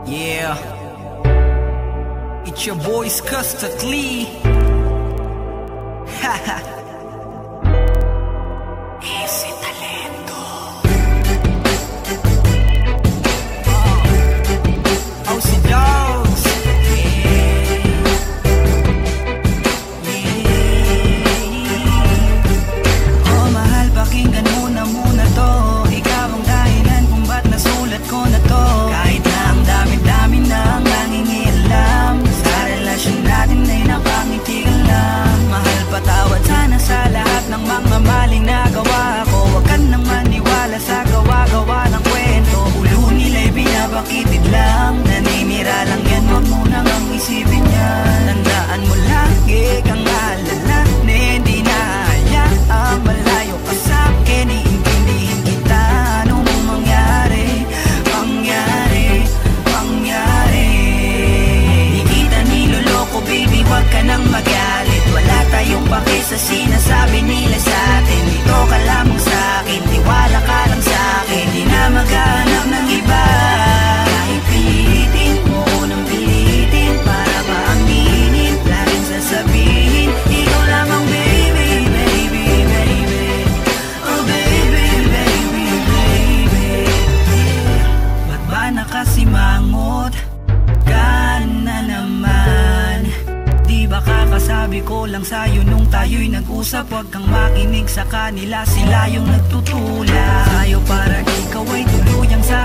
Yeah, it's your boys Custard Lee. Haha. Ese talento. Oh, si Dogs. Oh, mahal, pakinggan mo na muna to. Ikaw ang dahilan kung ba't nasulat ko na to. Kahit na ang dami-dami na ang nangingialam, sa relasyon natin ay nakangiti ka lang. Mahal, patawad sana sa lahat ng mga maling nagawa ko. Huwag ka nang maniwala sa gawa-gawa ng kwento. Ulo nila'y binabakitid lang, naninira lang yan, huwag mo nang ang isipin yan. Tandaan mo lagi kang alala, hindi na hayaang malayo ka sa'kin. Iintindihin kita, ano mong mangyari, mangyari, mangyari. Di kita niloloko baby, huwag ka nang magalit. Wala tayong pake sa sinasabi nila sa'tin. Dito ka lamang sa'kin, tiwala ka lang sa'kin. Di na maghanap ng iba. Kahit pilitin mo ko nang pilitin, para maaminin, laging sasabihin, ikaw lamang baby, baby, baby. Oh baby, baby, baby. Ba't ba nakasimangot ka na naman? Di ba kakasabi ko lang sa'yo nung tayo'y nag-usap? Huwag kang makinig sa kanila, sila yung nagtutulak sa'yo para ikaw ay tuluyang sa